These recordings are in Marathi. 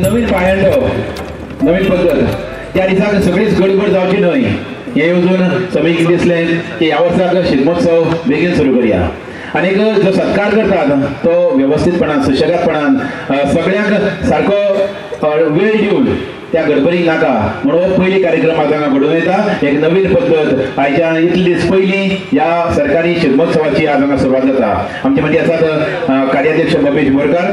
नवीन पायंडो नवीन पद्धत त्या दिसाक सगळीच गडबड जावची न्हय हे येवजून समीक दिसले की ह्या वर्साक शिगमोत्सव बेगीन सुरू करूया आणि जो सत्कार करतात तो व्यवस्थितपणान सुशेगादपणान सगळ्यांक सारको वेळ दिवन त्या गडबडीक नाका म्हणून पयली कार्यक्रम हांगा घडून येता एक नवीन पद्धत आयच्या इतली दीस पयली या सरकारी शिगमोत्सवाची आज हांगा सुरवात जाता आमचे मदीं आसात कार्याध्यक्ष भवेश बोरकार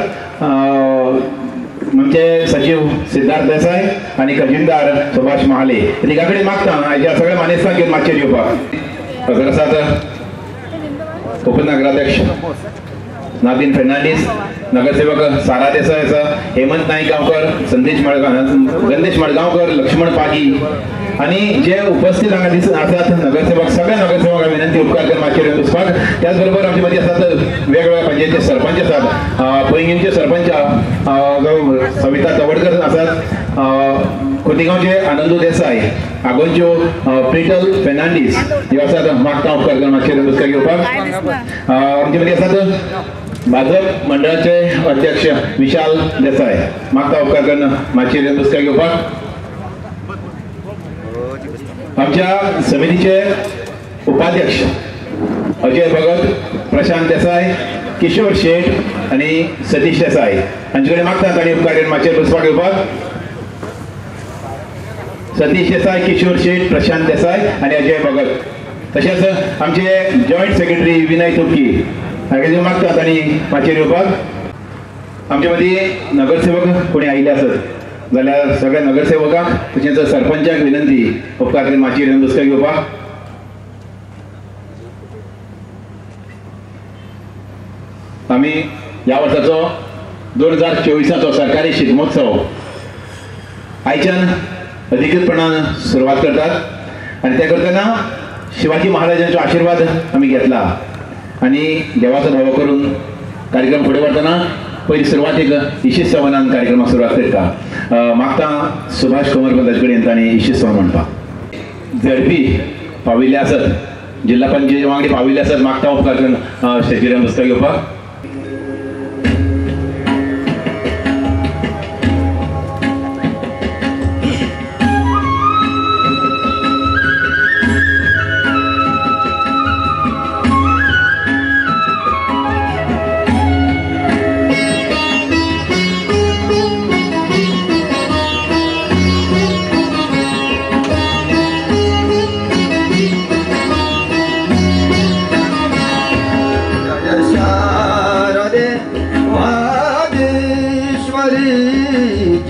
आमचे सचिव सिद्धार्थ देसाई आणि खजिनदार सुभाष महाले तिघा कडेन मागता आयच्या सगळ्या मानेस्तांक घेवन मातशेर येवपाक हजर आसात उपनगराध्यक्ष नादिन फर्नांडीस नगरसेवक सारा देसाई आसा हेमंत नाईक गांवकर गंदेश मडगांवकर लक्ष्मण पागी आणि जे उपस्थित हांगा आसात नगरसेवक सगळ्या नगरसेवकांक विनंती उपकार करून मातशेर बसपाक त्याचबरोबर आमचे मदीं आसात वेगवेगळ्या पंचायतीचे सरपंच आसात पैंगीणचे सरपंच सविता तवडकर आसात खोतीगांवचे आनंदू देसाई आगोंच्यो प्रिटल फेर्नांडीस ह्यो आसात मागता उपकार करून मातशेर बसपाक येवपाक आमचे मदीं आसात भाजप मंडळाचे अध्यक्ष विशाल देसाई मागता उपकार करून मातशेर बसपाक येवपाक आमच्या समितीचे उपाध्यक्ष अजय भगत प्रशांत देसाई किशोर शेठ आणि सतीश देसाई हांचे कडेन मागतात आनी उपकार करून मातशेर बसपाक येवपाक सतीश देसाई किशोर शेठ प्रशांत देसाई आणि अजय भगत तशेंच आमचे जॉइंट सेक्रेटरी विनय तुपकी हांचे मागतात आनी मातशेर येवपाक आमचे मदीं नगरसेवक कोणी आयिल्ले आसत जाल्यार सगळ्या नगरसेवकांक तशेंच सरपंचाक विनंती उपकार करून मातशेर येवन बसपाक येवपाक आमी ह्या वर्साचो 2024 सरकारी शिगमोत्सव आयच्यान अधिकृतपणान सुरवात करतात आणि ते करतना शिवाजी महाराजांचो आशीर्वाद आमी घेतला आणि देवाचो धावो करून कार्यक्रम फुडें व्हरतना पयली सुरवातेक इशीत सवनान कार्यक्रमाक सुरवात करता मागता सुभाष कोमरपंताचे कडेन तांणी इशीत सवन म्हणपाक झडपी पाविल्ले आसत जिल्हा पंचायती वांगडी पाविल्ले आसत मागता उपकार करून स्टेजीर बसपाक येवपाक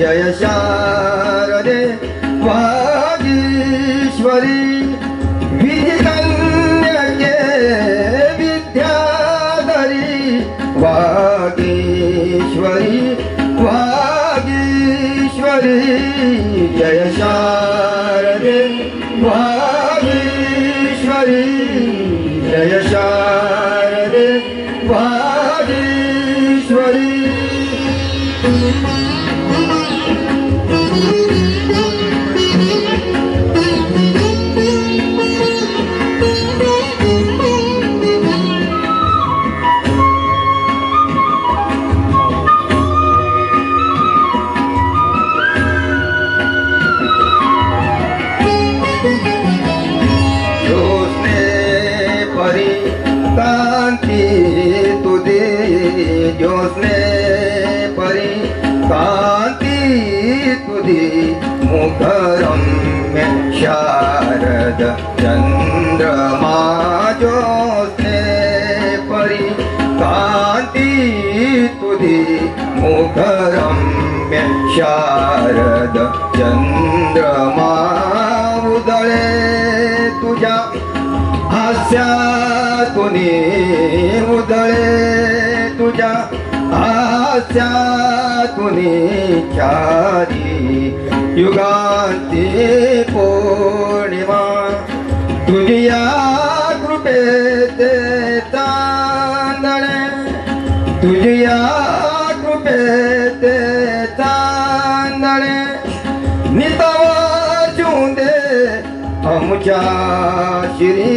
जय शारदे वागीश्वरी विधिकन्यके विद्याधरी वागीश्वरी वागीश्वरी जय शारदे वागीश्वरी जय शारदे वागीश्वरी जोसने परी कांति तुदी मुखरम्य शारद चंद्रमा जोसने परी कांति तुदी मुखरम्य शारद चंद्रमा उदळे तुझ्या हास्यातुनी उदळे तुझ्या हास्यातुनी चारी युगांती पौर्णिमा तुझ्या कृपेचे चांदणे तुझ्या कृपेचे चांदणे नितवाजून दे आमच्या श्री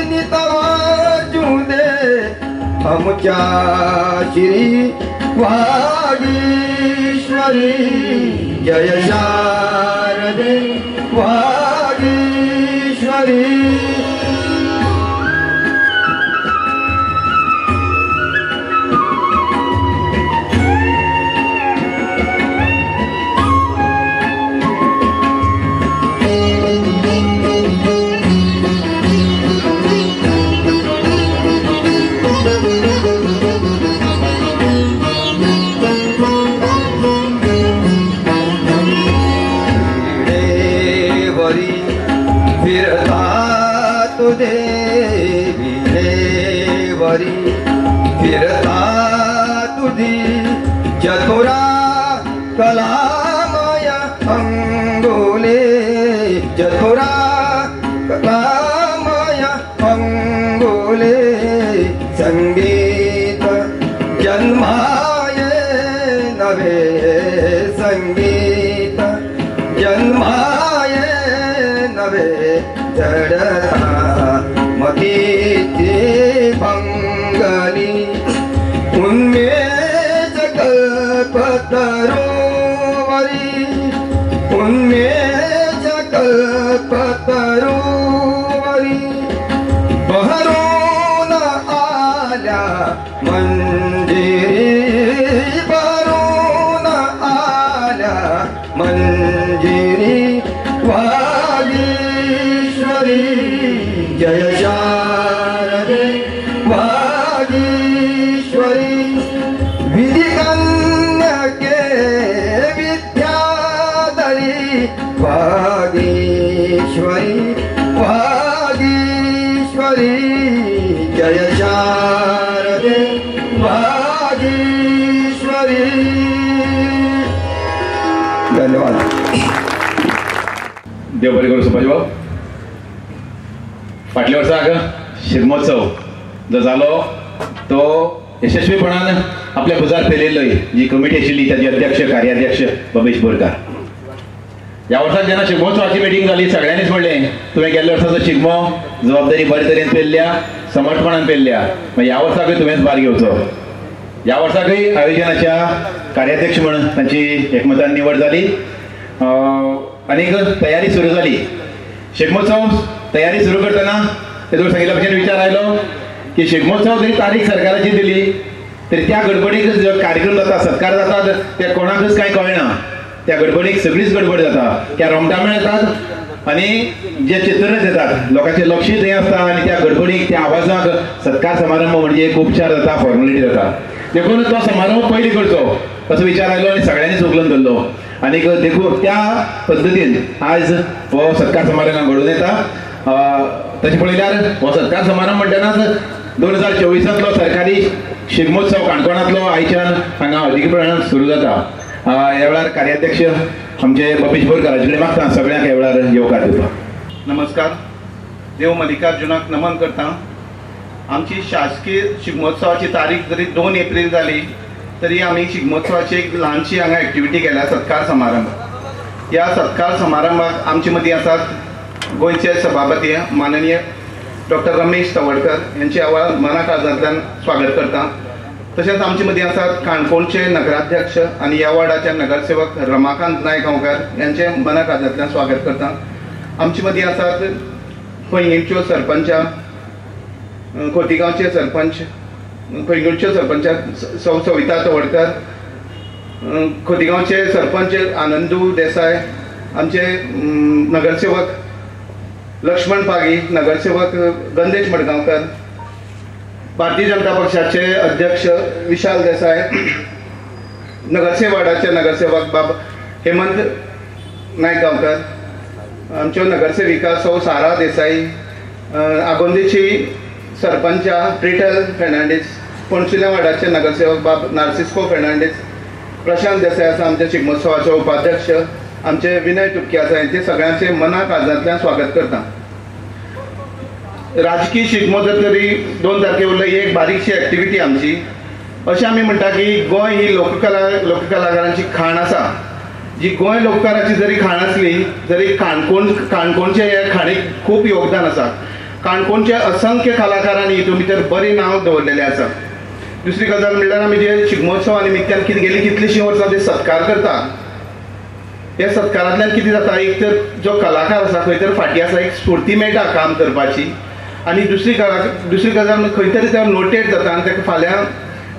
नितवाजून दे आमच्या श्री वागीश्वरी जय शारदे वागीश्वरी देवीवरी फिरता तुझी चतुरा कलामय अंगोले चतुरा कलामय अंगोले संगीत जन्माये नवे संगीत जन्माये नवे जडता मतीची भंगली उन्मेष कल्पतरुवरी उन्मेष कल्पतरुवरी बहरून आल्या मंजिरी बहरून आल्या मंजिरी वागीश्वरी जय शारदे वागीश्वरी विधि कन्यके विद्याधरी वागीश्वरी वागीश्वरी जय शारदे वागीश्वरी. धन्यवाद. देव बरे करू सुभाष भाऊ. फाटल्या वर्साक शिगमोत्सव जो जालो तो यशस्वीपणान आपल्या भुजार पेलयल्लो. जी कमिटी आशिल्ली ताचे अध्यक्ष कार्याध्यक्ष बबेश बोरकार. ह्या वर्साक जेन्ना शिगमोत्सवाची मिटींग जाली सगळ्यांनीच म्हणलें तुवें गेल्ल्या वर्साचो शिगमो जबाबदारी बरे तरेन पेल्ल्या समर्थपणान पेल्ल्या मागीर ह्या वर्साकूय तुवेंच भार घेवचो. ह्या वर्साकूय आयोजनाच्या कार्याध्यक्ष म्हणून तांची एकमतान निवड जाली. आनीक तयारी सुरू जाली. शिगमोत्सव तयारी सुरू करतना तेतून सांगिल्ल्या भशेन विचार आयलो की शिगमोत्सव जरी तारीख सरकाराची दिली तरी त्या गडबडीक जो कार्यक्रम जाता सत्कार जातात ते कोणाकच कांय कळना. त्या गडबडीक सगळीच गडबड जाता. त्या रोमटामेळ येतात आनी जे चित्ररथ येतात लोकांचें लक्षूय थंय आसता आनी त्या गडबडीक त्या आवाजाक सत्कार समारंभ म्हणजे उपचार जाता फॉर्मेलिटी जाता. देखून तो समारंभ पयलीं करचो असो विचार आयलो आनी सगळ्यांनीच उखलून धरलो. आनीक देखून त्या पद्दतीन आज हो सत्कार समारंभ घडून येता. तशें पळयल्यार हो सत्कार समारंभ म्हणटनाच 2024 सरकारी शिगमोत्सव काणकोणांतलो आयच्यान हांगा अधिकृतपणान सुरू जाता. ह्या वेळार कार्याध्यक्ष आमचे बबेश बोरकार हाचे कडेन मागता सगळ्यांक ह्या वेळार येवकार दिवपाक. नमस्कार. देव मल्लिकार्जुनाक नमन करता. आमची शासकीय शिगमोत्सवाची तारीख जरी 2 एप्रिल जाली तरी आमी शिगमोत्सवाची एक ल्हानशी हांगा एक्टिविटी केल्या सत्कार समारंभ. ह्या सत्कार समारंभाक आमचे मदीं आसात गोंयचे सभापती माननीय डॉक्टर रमेश तवडकर यांचे हांव मना काळजांतल्यान स्वागत करता. तशेंच आमचे मदीं आसात काणकोणचे नगराध्यक्ष आनी ह्या वार्डाचे नगरसेवक रमाकांत नायक गांवकार यांचे मना काळजांतल्यान स्वागत करता. आमचे मदीं आसात पैंगीणच्यो सरपंच खोतीगांवचे सरपंच पैंगीणच्यो सरपंच सौ सविता तवडकर, खोतीगांवचे सरपंच आनंदू देसाय, आमचे नगरसेवक लक्ष्मण पागी, नगरसेवक गंदेश मडगांवकर, भारतीय जनता पक्षाचे अध्यक्ष विशाल देसाय, नगरसेवाडाचे नगरसेवक बाब हेमंत नायक गांवकर, आमच्यो नगरसेविका सौ सारा देसाई, आगोंदेची सरपंच प्रिटल फेर्नांडीस, पणसुल्या वार्डाचे नगरसेवक बाब नार्सिस्को फेर्नांडीस, प्रशांत देसाय आसा आमचे शिगमोत्सवाचे उपाध्यक्ष, आमचे विनय तुपके आसा यांचे सगळ्यांचे मना काळजांतल्यान स्वागत करता. राजकीय शिगमोत्सव तरी 2 तारखे उरली एक बारीकशी एक्टिविटी आमची. अशें आमी म्हणटा की गोंय ही लोककलाकारांची खाण आसा. जी गोंय लोककाराची जरी खाण आसली जरी काणकोणचे ह्या खाणीक खूब योगदान आसा. काणकोणचे असंख्य कलाकारांनी हितून भितर बरें नांव दवरलेलें आसा. दुसरी गजाल म्हणल्यार आमी जे शिगमोत्सवा निमित्यान कितें गेली कितलींशीं वर्सां ते सत्कार करता. ह्या सत्कारांतल्यान कितें जाता, एक तर जो कलाकार आसा खंय तर फाटीं आसा एक स्फूर्ती मेळटा काम करपाची, आनी दुसरी गजाल खंय तरी तो नोटेड जाता आनी ताका फाल्यां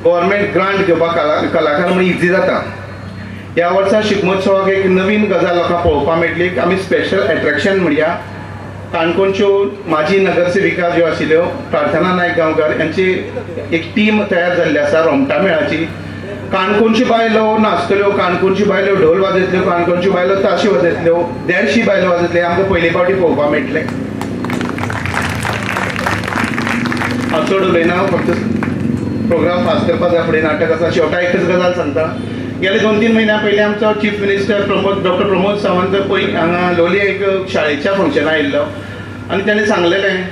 गव्हर्मेंट ग्रांट घेवपाक कलाकार म्हणून इजी जाता. ह्या वर्सा शिगमोत्सवाक एक नवीन गजाल लोकांक पळोवपाक मेळटली. आमी स्पेशल एट्रॅक्शन म्हणया काणकोणच्यो माजी नगरसेविका ज्यो आशिल्ल्यो प्रार्थना नायक गांवकार यांची एक टीम तयार जाल्ली आसा रोमटा मेळाची. काणकोणच्यो बायलो नाचतल्यो, काणकोणच्यो बायलो ढोल वाजयतल्यो, काणकोणच्यो बायलो ताशी वाजयतल्यो, 150 बायलो वाजयतले आमकां पयले फावटी पळोवपाक मेळटले. हांव चड उलयना, फक्त प्रोग्राम फास्ट करपाक जाय. फुडें नाटक आसा. शेवटा एकच गजाल सांगता. गेले 2-3 म्हयन्या पयलीं आमचो chief minister doctor Pramod Sawant पळय हांगा लोलये एक शाळेच्या फंक्शना आयिल्लो आनी ताणें सांगलेलें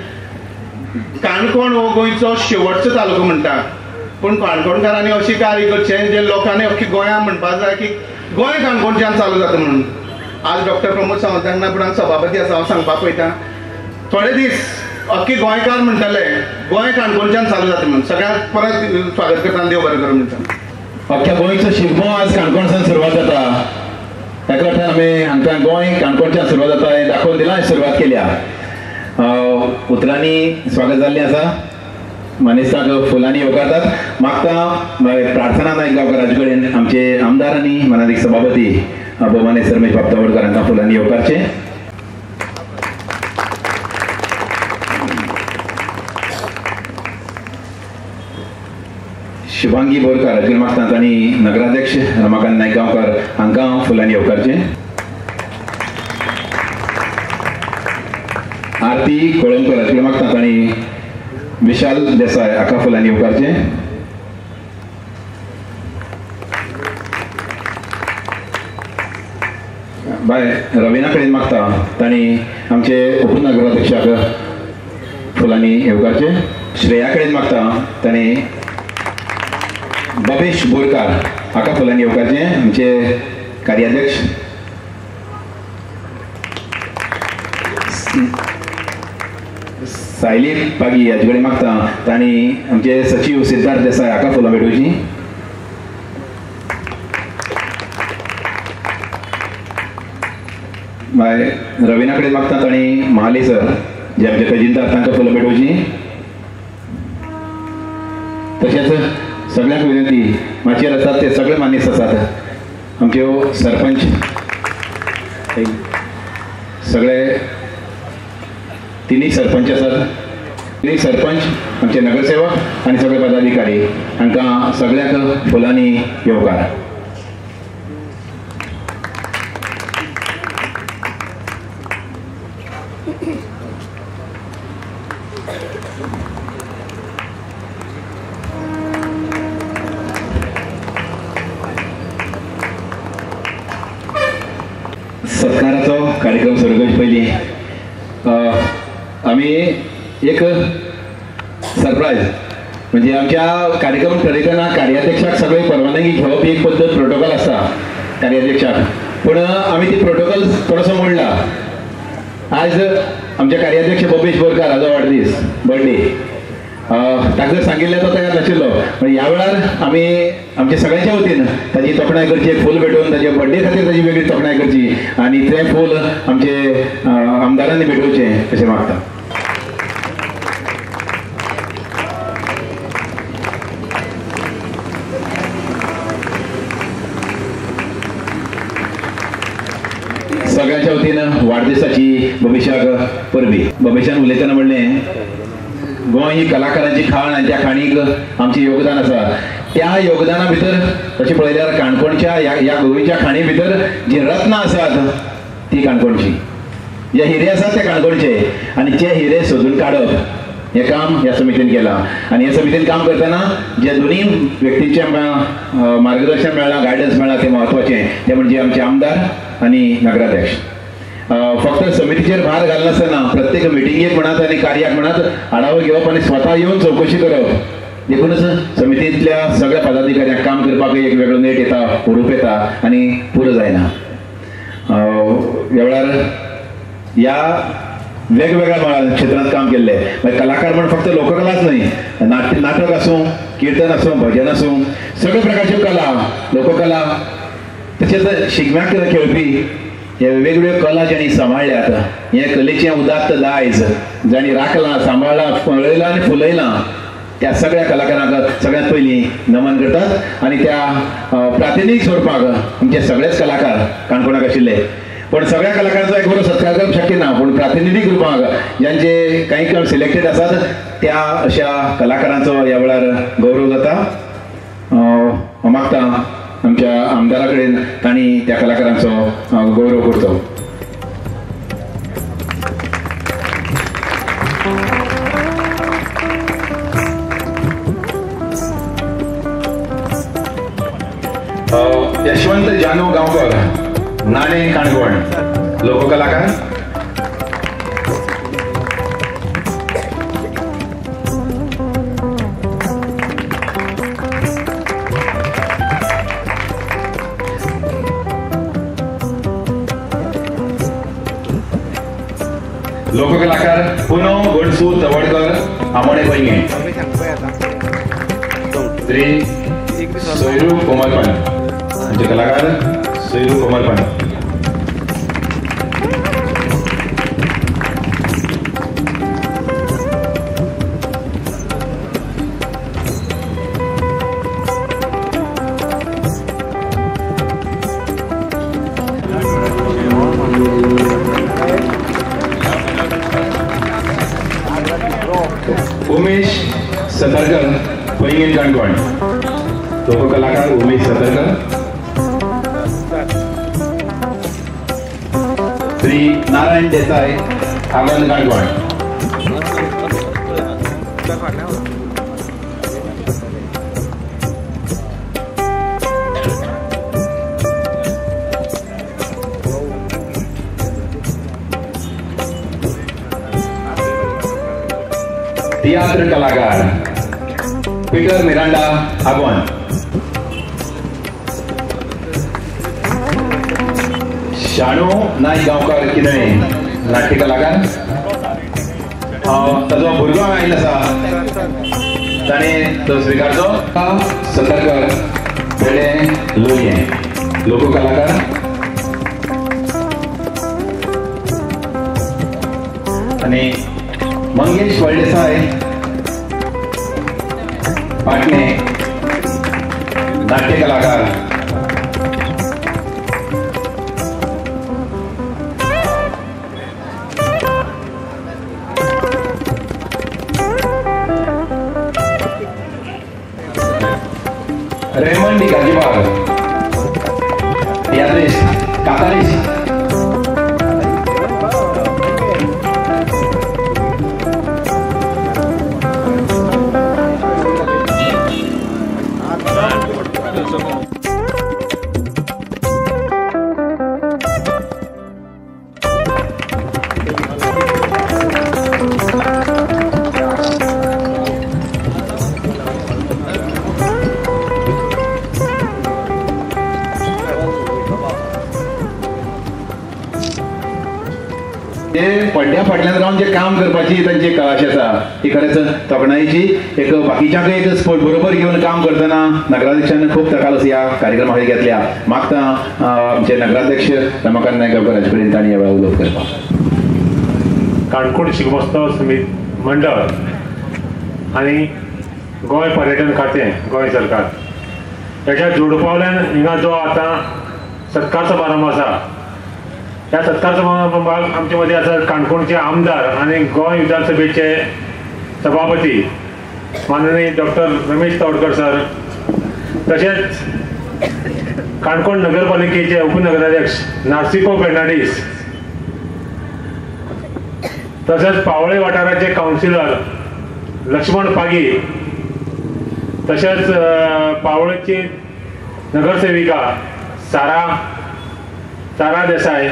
काणकोण हो गोंयचो शेवटचो तालुको म्हणटा, पूण काणकोणकारांनी अशी कार्य करचें जे लोकांनी अख्खी गोंयांत म्हणपाक जाय की गोंय काणकोणच्यान चालू जाता म्हणून. आज डॉक्टर प्रमोद सावंताक ना, पूण हांव सभापती आसा, हांव सांगपाक पळयता थोडे दीस अख्खे गोंयकार म्हणटाले गोंय काणकोणच्यान चालू जाता म्हणून. सगळ्यांक परत स्वागत करता, देव बरें करूं म्हणटा. अख्ख्या गोंयचो शिगमो आज काणकोणसान सुरवात जाता. ताका लागून आमी हांकां गोंय काणकोणच्यान सुरवात जाता हें दाखोवन दिलां, सुरवात केल्या. उतरांनी स्वागत जाल्लें आसा. मनीसाक फुलांनी येवकारतात. मागता प्रार्थना नायक गांवकाराचे कडेन आमचे आमदार आनी मनालीक सभापती भोमानेश्वर रमेश बापतावडकर हांकां फुलांनी येवकारचे. शुभांगी बोरकार हाचे मागतात आनी नगराध्यक्ष रमाकांत नायक गांवकार हांकां फुलांनी येवकारचे. आरती कोळंबकर हाचे मागतात आनी विशाल देसाय हाका फुलांनी येवकारचे. बाय रविना कडेन मागता तांणी आमचे उपनगराध्यक्षाक फुलांनी येवकारचे. श्रेया कडेन मागता तांणी बबेश बोरकार हाका फुलांनी येवकारचे. आमचे कार्याध्यक्ष सायली पागी हाचे कडेन मागता तांणी आमचे सचिव सिद्धार्थ देसाय हाका फुलां भेटोवची. बाय रविना कडेन मागता तांणी महाले सर जे आमचे खजिनदार तांकां फुलां भेटोवची. तशेंच सगळ्यांक विनंती माचयेर आसात ते सगळे मानेस आसात. आमच्यो सरपंच सगळे तिनूय सरपंच आसात. तिनूय सरपंच आमचे नगरसेवक आनी सगळे पदाधिकारी हांकां सगळ्यांक फुलांनी येवकार. सत्काराचो कार्यक्रम सुरू करचे पयलीं आमी एक सरप्रायज म्हणजे आमच्या कार्यक्रम ठरयतना कार्याध्यक्षाक सगळे परवानगी घेवप एक पद्दत प्रोटोकॉल आसता कार्याध्यक्षाक, पूण आमी ती प्रोटोकॉल थोडोसो मोडला. आज आमचे कार्याध्यक्ष बबेश बोरकार हाजो वाडदीस बर्थडे. ताका जर सांगिल्लें तो तयार नाशिल्लो, पण ह्या वेळार आमी आमच्या सगळ्यांच्या वतीन ताची तोखणाय करची, एक फूल भेटोवन ताच्या बर्थडे खातीर ताची वेगळी तोखणाय करची आनी तें फूल आमचे आमदारांनी भेटोवचें अशें मागता. सगळ्यांच्या वतीन वाडदिसाची बबेशाक परबी. बबेशान उलयतना म्हणलें गोंय ही कलाकारांची खाण आनी त्या खाणीक आमचें योगदान आसा. त्या योगदाना भितर तशें पळयल्यार काणकोणच्या ह्या गोंयच्या खाणी भितर जी रत्नां आसात ती काणकोणची, जे हिरे आसात ते काणकोणचे, आनी जे हिरे सोदून काडप हें काम ह्या समितीन केलां. आनी ह्या समितीन काम करतना जे दोनूय व्यक्तींचें आमकां मार्गदर्शन मेळ्ळां, गायडन्स मेळ्ळां, तें म्हत्वाचें. ते म्हणजे आमचे आमदार आनी नगराध्यक्ष. फक्त समितीचेर भार घालनासतना प्रत्येक मिटिंगेक म्हणत आनी कार्याक म्हणत आढावो घेवप आनी स्वता येवन चवकशी करप, देखूनच समितींतल्या सगळ्या पदाधिकाऱ्यांक काम करपाक एक वेगळो नेट येता, हुरूप येता आनी पुरो जायना. ह्या वेळार ह्या वेगवेगळ्या क्षेत्रांत काम केल्ले, कलाकार म्हण फक्त लोककलाच न्हय, नाटक आसूं कीर्तन असो भजन असो सगळ्या प्रकारच्यो कला लोककला तशेंच शिगम्याक खेळपी हे वेगवेगळ्यो कला ज्यांनी सांबाळल्यात हे कलेचें उदात्त दायज ज्यांनी राखलां सांबाळलां फळयलां आनी फुलयलां त्या सगळ्या कलाकारांक सगळ्यात पयलीं नमन करतात आणि त्या प्रातिनिधीक स्वरुपाक आमचे सगळेच कलाकार काणकोणाक आशिल्ले पण सगळ्या कलाकारांचो एक बरो सत्कार करप शक्य ना पूण प्रातिनिधीक रुपाक ज्यांचे काही सिलेक्टेड आसात त्या अशा कलाकारांचो ह्या वेळार गौरव जाता हांव मागता आमच्या आमदारा कडेन तांणी त्या कलाकारांचो गौरव करचो यशवंत जानू गांवकर नाणे काणकोण लोककलाकार लोककलाकार पुनो गणसू तवडकर आमोणे पैंगे श्री सोयरू कोमलपंत आमचे कलाकार सोयरू कोमलपंत उमेश सतरकर पैंगीण काणकोण लोककलाकार उमेश सतरकर श्री नारायण देसाई आनंद काणकोण थिएटर कलाकार पीटर मिरांडा आगोन शाणू नाईक गांवकर किदळे नाट्य कलाकार ताजो भुरगो आयिल्लो आसा ताणें तो स्विकारचो सतरकर पेडे लोलये लोककलाकार आनी मंगेश वळदेसाय पाटणे नाट्य कलाकार रेमंड गाजीबाग यात्रेस कातारीस ते पड्ड्या फाटल्यान रावन जे काम करपाची तांची कला अशी आसा ती खरेंच तोखणायेची एक बाकीच्यांक एक स्पोर्ट बरोबर घेवन काम करतना नगराध्यक्षान खूब तकालस ह्या कार्यक्रमाक घेतल्या मागता आमचे नगराध्यक्ष रमाकांत नायक गांवकर हाचे कडेन तांणी ह्या वेळार उलोवप करपाक काणकोण शिगमोत्सव समिती मंडळ आनी गोंय पर्यटन खातें गोंय सरकार हेच्या जोडपावल्यान हिंगा जो आतां सत्कार समारंभ आसा ह्या सत्कार समारंभाक आमचे मदीं आसात काणकोणचे आमदार आनी गोंय विधानसभेचे सभापती माननीय डॉक्टर रमेश तवडकर सर तशेंच काणकोण नगरपालिकेचे उपनगराध्यक्ष नार्सिको फेर्नांडीस तशेंच पावळे वाठाराचे कावन्सिलर लक्ष्मण पागी तशेंच पावळेची नगरसेविका सारा देसाय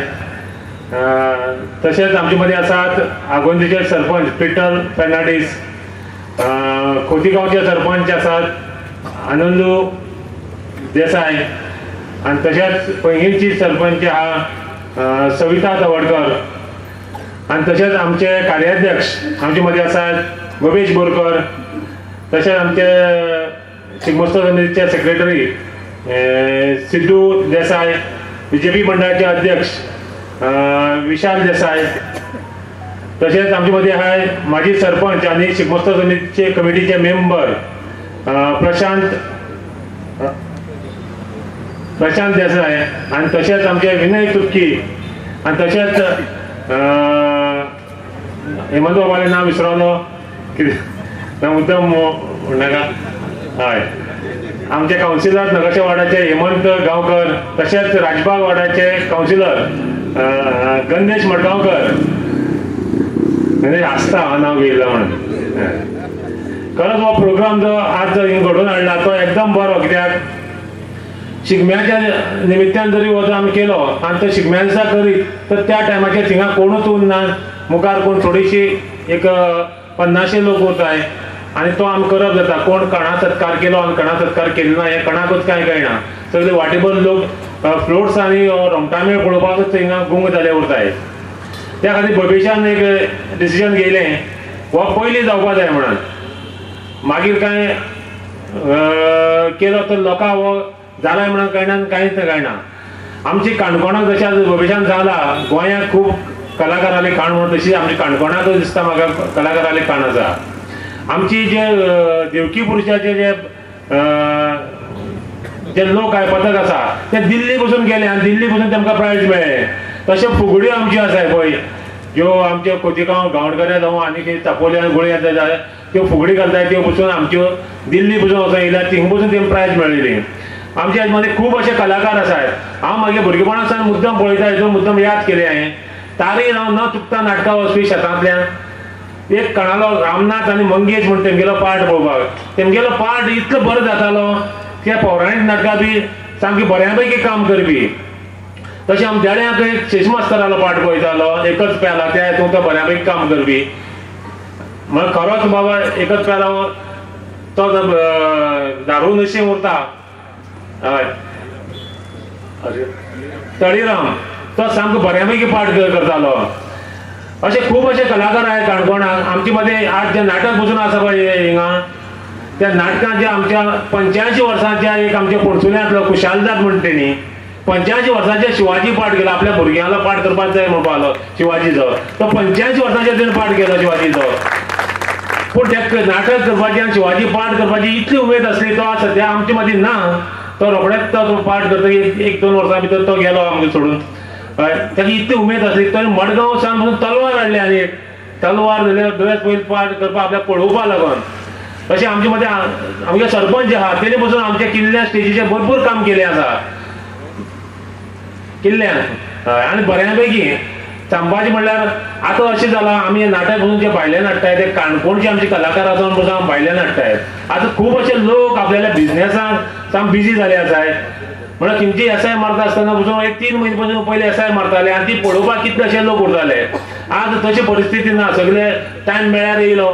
तशेंच आमचे मदीं आसात आगोंदेचे सरपंच पीटर फेर्नांडीस खोतीगांवचे सरपंच आसात आनंदू देसाय आनी तशेंच पैंगीणची सरपंच आहा सविता तवडकर आनी तशेंच आमचे कार्याध्यक्ष आमचे मदीं आसात भवेश बोरकर तशेंच आमचे शिगमोत्सव समितीचे सेक्रेटरी सिद्धू देसाय, BJP मंडळाचे अध्यक्ष विशाल देसाय, तसेच आमच्या मध्ये आहे माजी सरपंच आणि शिगमोत्सव समितीचे कमिटीचे मेंबर प्रशांत देसाय, आणि तसेच आमचे विनय तुर्की, आणि तसेच हेमंत बाबाले नाव विसरलो कितें मुद्दम नाका हय, आमचे काउन्सिलर नगरच्या वार्डाचे हेमंत गांवकर, तसेच राजबाग वार्डाचे काउन्सिलर गणेश मडगांवकर, म्हणजे आसता हांव नाव घेयला म्हणून. खरंच हो प्रोग्राम जो आज घडोवन हाडला तो एकदम बरो, कित्याक शिगम्याच्या निमित्तान जरी हो आमी केलो आनी तो शिगम्या दिसा करीत तर त्या टायमाचेर थिंगा कोणूच उरना, मुखार कोण थोडीशी एक 50 लोक उरताय आणि तो आमी करप जाता. कोण कणा सत्कार केलो आनी कणा सत्कार केलो ना हें कणाकूच कांय कळना. सगळे वाटेभर लोक फ्लोट्स आनी रोमटामेळ पळोवपाकूच थिंगा गुंग जाले उरताय. त्या खातीर भविश्यान एक डिसिजन घेयलें हो पयलीं जावपा जाय म्हणून. मागीर कांय केलो तर लोकां हो जालाय म्हणून कळना, कांयच कळना. आमची काणकोणाक जशें आज भविश्यान जाला, गोंयांत खूब कलाकाराली खाण म्हणून तशी आमची काणकोणाक दिसता म्हाका कलाकाराली खाण आसा. आमची जे देवकी पुरुशाचे जे लोक आहे पथक आसा ते दिल्ली पसून गेले आनी दिल्ली पसून तांकां प्रायज मेळ्ळे. तशें फुगड्यो आमच्यो आसाय पळय, ज्यो आमच्यो खोतीगांव गांवडकारे जावं आनी कितें चापोली आनी गोळी येता त्यो फुगडी घालताय त्यो पसून आमच्यो दिल्ली पसून वचून येयल्या, थिंग पसून तेंकां प्रायज मेळिल्ली. आमच्या मध्ये खूब अशे कलाकार आसात. हांव मागे भुरगेपणासान मुद्दम पळयता, हेजो मुद्दम याद केले हांवें. तारी न चुकता नाटकां वचपी शेतांतल्यान एक कणालो रामनाथ आनी मंगेश म्हणून तेमगेलो पार्ट पळोवपाक. तेमगेलो पार्ट इतलो बरो जातालो, त्या पौराणीक नाटकां बी सामकी बऱ्यापैकी काम करपी. तशें आमच्याड्याक एक शेषमास्तरालो पार्ट पळयतालो, एकच पेला, त्या हितून तो बऱ्यापैकी काम करपी. म्हळ्यार खरोच बाबा एकच पेला तो दारू नशे उरता. हय तळीराम तो सामको बऱ्यापैकी पार्ट करतालो. असे खूब अशे कलाकार आहेत काणकोणाक. आमचे मध्ये आज जे नाटक बसून आसा पळय हिंगा, त्या नाटकांत जे आमच्या 85 वर्सांच्या एक आमच्या पणसुल्यांतलो कुशालदास म्हणटा तेणी 85 वर्सांचे शिवाजी पाठ केला. आपल्या भुरग्यांना पाठ करपाक जाय म्हणून पावलो शिवाजीचो. तो 85 वर्सांचेर तेणें पाठ केलो शिवाजीचो. पूण त्या नाटक करपाची आनी शिवाजी पाठ करपाची इतली उमेद आसली, तो सद्या आमचे मदीं ना. तो रोखडेच तो पाठ करता 1-2 वर्सां भितर तो गेलो आमकां सोडून. ताची इतली उमेद आसली. तो मडगांव सावन पासून तलवार हाडली आनी तलवार जाल्यार दुयेंस पयलीं पाठ करपाक आपल्याक पळोवपा लागून. अशें आमचे मदें आमगे सरपंच आहा तेणे पसून आमच्या किल्ल्या स्टेजीचेर भरपूर काम केलें आसा किल्ल्यान. आनी बऱ्यापैकी सांगपाचें म्हणल्यार आतां अशें जालां आमी नाटक पसून जे भायले नाटटाय ते काणकोणचे आमचे कलाकार आसा पसून आमी भायले नाटटाय. आतां खूब अशे लोक आपल्याल्या बिझनेसांत साम बिजी जाले आसाय. म्हळ्यार खंयची एसआय मारता आसतना पसून एक 3 म्हयने पसून पयलीं एसआय मारताले आनी ती पळोवपाक कितले अशे लोक उरताले. आज तशी परिस्थिती ना. सगळे टायम मेळ्यार येयलो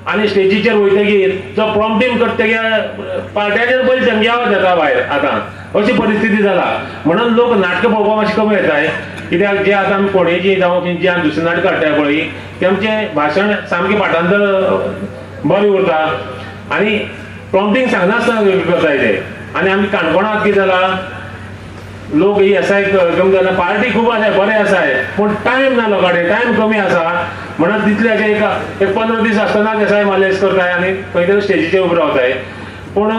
आनी स्टेजीचेर वयतकीर जो प्रॉम्प्टिंग करतकीर पार्ट्याचेर पयलीं संग्यावत येता भायर. आतां अशी परिस्थिती जाला म्हणून लोक नाटकां पळोवपाक मातशें कमी येताय. कित्याक जे आतां आमी कोणेची जावं खंयची आमी दुसरी नाटकां हाडटाय पळय तेमचें भाशण सामकें पाठांतर बरें उरता आनी प्रॉम्प्टिंग सांगनासतना करताय ते. आनी आमी काणकोणांत कितें जाला लोक ही एसआय कमी जाता. पार्टी खूब आसाय बरें आसाय पूण टायम ना लोकांनी. टायम कमी आसा म्हणून तितले अशे एक 15 दीस आसतनाच एसआय मालेस करताय आनी खंय तरी स्टेजीचेर उबे रावताय. पूण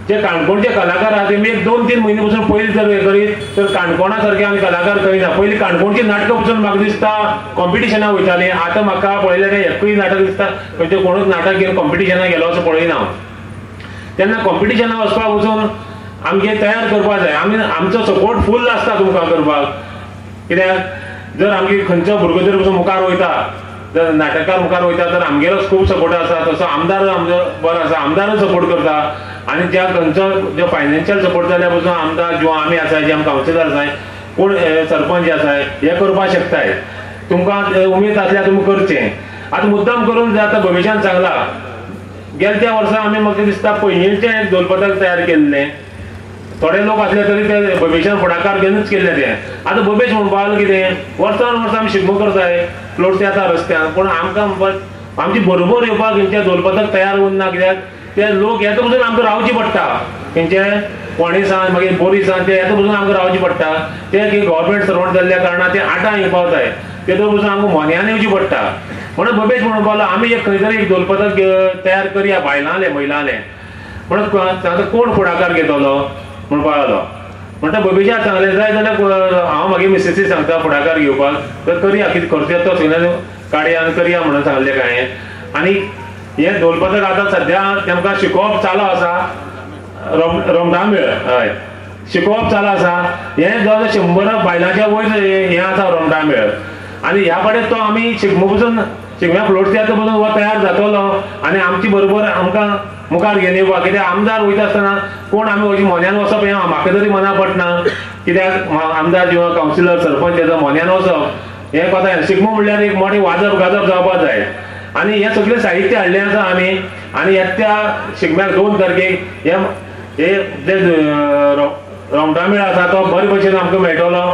जे काणकोणचे कलाकार आहा तेमी एक 2-3 म्हयने पसून पयलीं जर हे करीत तर काणकोणा सारके आमी कलाकार खंय ना. पयलीं काणकोणची नाटकां पसून म्हाका दिसता कॉम्पिटिशनाक वयतालीं. आतां म्हाका पळयलें काय एकूय नाटक दिसता खंयचे कोणूच नाटक घेवन कॉम्पिटिशनाक गेलो असो पळयना हांव. तेन्ना कॉम्पिटिशनाक वचपाक वचून आमगे तयार करपाक जाय. आमी आमचो सपोर्ट फूल आसता तुमकां करपाक. कित्याक जर आमगे खंयचो भुरगो जर पसून मुखार वयता, जर नाटककार मुखार वयता तर आमगेलोच खूब सपोर्ट आसा. तसो आमदार आमचो बरो आसा, आमदारूच सपोर्ट करता. आनी ज्या खंयचो जो फायनान्शियल सपोर्ट जाल्या पसून आमदार जो आमी आसाय जे आमी कावन्सिलर आसाय कोण सरपंच आसाय हे करपाक शकताय. तुमकां उमेद आसल्यार तुमी करचें. आतां मुद्दाम करून आतां भविश्यान सांगला. गेल्या वर्सा आमी म्हाका दिसता पैंगीणचें एक धोलपथक तयार केल्लें. थोडे लोक असले तरी ते भविश्यान फुडाकार घेवनूच केल्लें तें. आतां भवेश म्हणपा लागलो कितें वर्सान वर्स आमी शिगमो करताय फ्लोट्स येता रस्त्यान. पूण आमकां आमची बरोबर येवपाक खंयचें धोलपथक तयार उरना. कित्याक ते लोक येता पसून आमकां रावची पडटा तेंचे फोंडेसान मागीर बोरीसान ते येता पसून आमकां रावची पडटा ते की गव्हर्मेंट सर्वंट जाल्ल्या कारणान ते 8 हिंग पावताय तेदो पसून आमकां मोन्यान येवची पडटा म्हणून बबेश म्हणून पावलो आमी एक खंय तरी एक ढोलपथक तयार करया बायलांले महिलांले म्हणून आतां कोण फुडाकार घेतलो म्हणून पावलो म्हणटा बबेशाक सांगलें जाय जाल्यार हांव मागीर मिसेसीक सांगता फुडाकार घेवपाक तर करया कितें खर्च येता तो सगळ्यांनी काडया आनी करया म्हणून सांगलें काय आनी हें ढोलपथक आतां सद्या तेमकां शिकोवप चालू आसा रोमदामेळ हय शिकोवप चालू आसा हें जवळ 100 बायलांच्या वयर हें आसा रोमदामेळ आनी ह्या पाडें तो आमी शिगमो पसून शिगम्या फ्लोट थिएटर पसून हो तयार जातलो आनी आमची बरोबर आमकां मुखार घेवन येवपाक कित्याक आमदार वयता आसतना कोण आमी अशी मोन्यान वचप हें म्हाका तरी मना पडना कित्याक आमदार किंवा कावन्सिलर सरपंच येता मोन्यान वचप हें कोता शिगमो म्हणल्यार एक मोठे वाजप गाजप जावपाक जाय आनी हें सगळें साहित्य हाडलें आसा आमी आनी येत्या शिगम्याक 2 तारखेक हे रोमटामेळ आसा तो बरे भशेन आमकां मेळटलो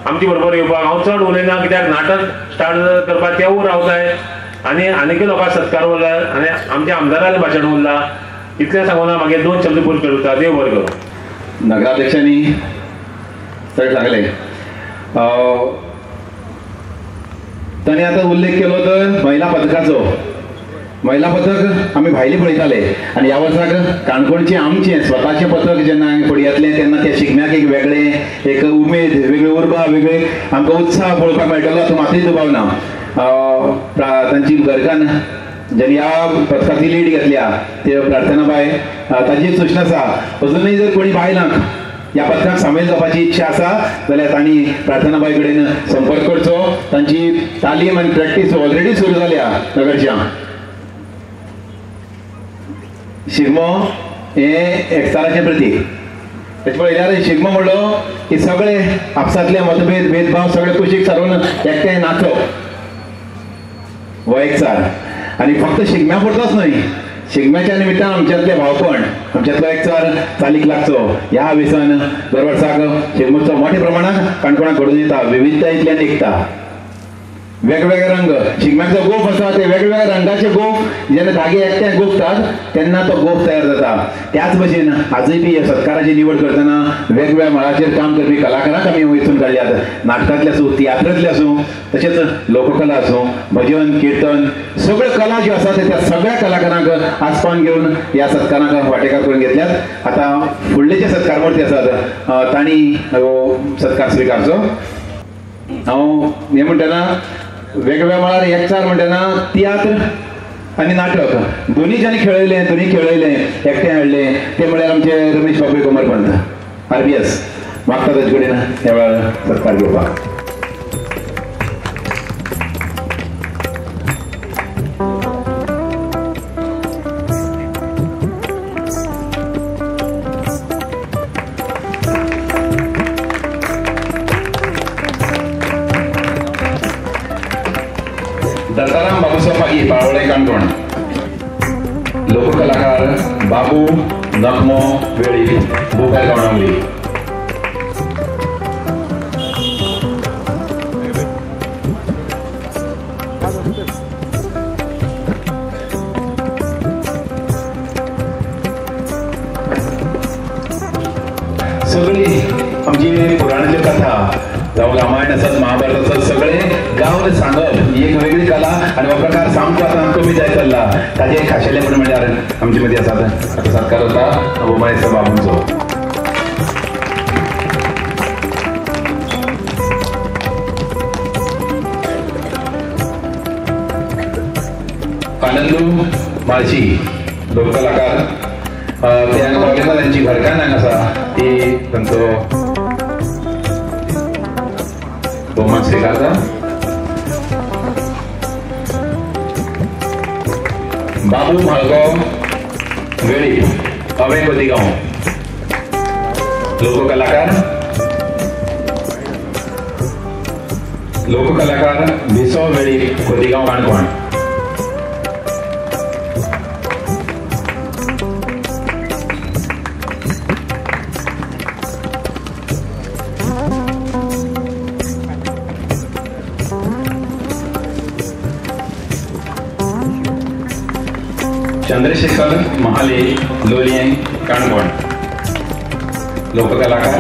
आमची बरोबर येवपाक हांव चड उलयना कित्याक नाटक स्टार्ट करपाक तेवूय रावताय आनी आनीकय लोकांक सत्कार उरला आनी आमच्या आमदारालें भाशण उरलां इतलें सांगून हांव मागीर 2 शब्द पुरो करता देव बरें करूं नगराध्यक्षांनी सगळें सांगलें ताणें आतां उल्लेख केलो तर महिला पथकाचो महिला पथक आमी भायले पळयताले आनी ह्या वर्साक काणकोणचें आमचें स्वताचें पथक जेन्ना पळयतलें तेन्ना त्या शिगम्याक एक वेगळें एक उमेद वेगळी उर्बा वेगळी आमकां उत्साह पळोवपाक मेळटलो हातूंत मातूय दुबाव ना तांची घरकान्न ज्यांनी ह्या पथकाची लीड घेतल्या ते प्रार्थनाबाई ताची सूचना आसा अजुनूय जर कोणी बायलांक ह्या पथकाक सामील जावपाची इच्छा आसा जाल्यार तांणी प्रार्थनाबाई कडेन संपर्क करचो तांची तालीम आनी प्रॅक्टीस ऑलरेडी सुरू जाल्या नगरच्या शिगमो हें एकचाराचें प्रतीक तेचे पळयल्यार शिगमो म्हणलो की सगळे आपसातले मतभेद भेदभाव सगळे कुशीक सारून एकठांय नाचप हो एकचार आनी फक्त शिगम्या पुरतोच न्हय शिगम्याच्या निमित्तान आमच्यातले भावपण आमच्यातलो एकचार चालीक लागचो ह्या विसान दर वर्साक शिगमोत्सव मोठ्या प्रमाणात काणकोणाक घडून येता विविधतायेंतल्यान एकता वेगवेगळे रंग शिगम्याचो गोफ आसा ते वेगवेगळ्या रंगाचे गोफ जेन्ना धागे एकठांय गोफतात तेन्ना तो गोफ तयार जाता त्याच भशेन आजूय बी सत्काराची निवड करतना वेगवेगळ्या मळाचेर काम करपी कलाकारांक आमी वेंचून काडल्यात नाटकांतले आसूं तियात्रांतले आसूं तशेंच लोककला आसूं भजन कीर्तन सगळ्यो कला ज्यो आसा त्या सगळ्या कलाकारांक आस्पावन घेवन ह्या सत्कारांक वांटेकार करून घेतल्यात आतां फुडले जे सत्कार मूर्ती आसात तांणी सत्कार स्विकारचो हांव हें म्हणटना वेगवेगळ्या मळार एकचार म्हणटना तियात्र आनी नाटक दोनीच्यांनी खेळयलें एकठांय हाडलें ते म्हळ्यार आमचे रमेश बाबू कोमरपंत RBS मागता ताचे कडेन ह्या वेळार सत्कार घेवपाक दत्ताराम बाबूसाहेब पागी पाळोळे काणकोण लोककलाकार बाबू नखमो वेळी भोपाळ गावणावली सगळी आमची पुराणाची कथा जावं रामायण आसत महाभारत आसत सगळे गांव सांगप ही एक वेगळी कला आनी हो प्रकार सामको आतां कमी जायत चल्ला ताजें एक खाशेलेपण म्हणल्यार आमचे मदीं आसात आतां सत्कार जाता बोमाय बाबूंचो आनंदू माळशी लोककलाकार ते हांगा पावले ना तांची घरकान्न हांगा आसा ती तांचो बहुमान स्वीकारता बाबू म्हाळगांव वेळी अभय कोतीगांव लोककलाकार भिसो वेळी कोतीगांव काणकोण चंद्रशेखर महाले लोलये काणकोण लोककलाकार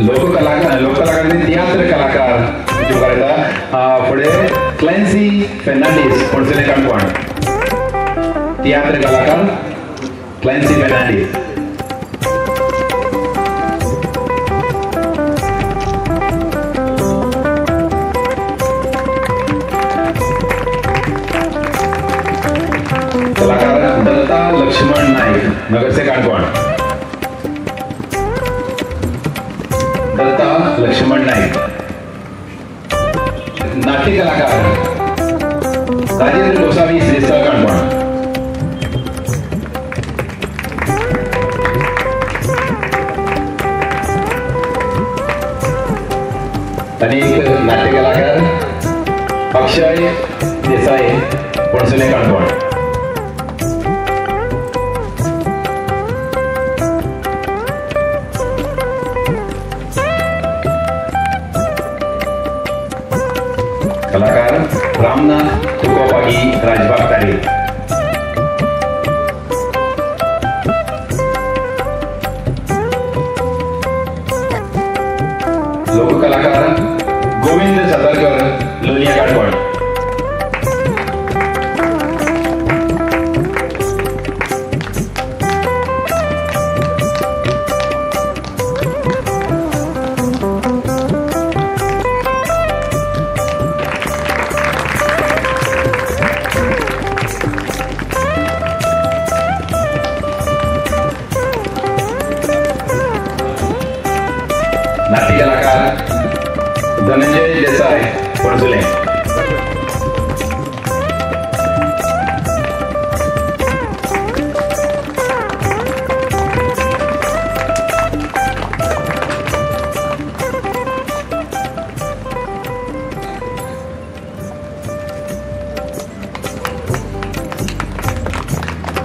लोककलाकार तियात्र कलाकार पुढे क्लॅन्सी फेर्नांडीस पणसले काणकोण तियात्र कलाकार क्लॅन्सी फेर्नांडीस कलाकार दत्ता लक्ष्मण नाईक नगरचे काणकोण दत्ता लक्ष्मण नाईक नाट्य कलाकार राजेंद्र गोसावी श्रीस्थळ काणकोण अनेक नाट्य कलाकार अक्षय देसाई पणसले काणकोण कलाकार रामनाथ तुकोबागी राजबाग तारी लोककलाकार गोविंद सदरकर लोलिया काणकोण नाट्य कलाकार धनंजय देसाई पणसुले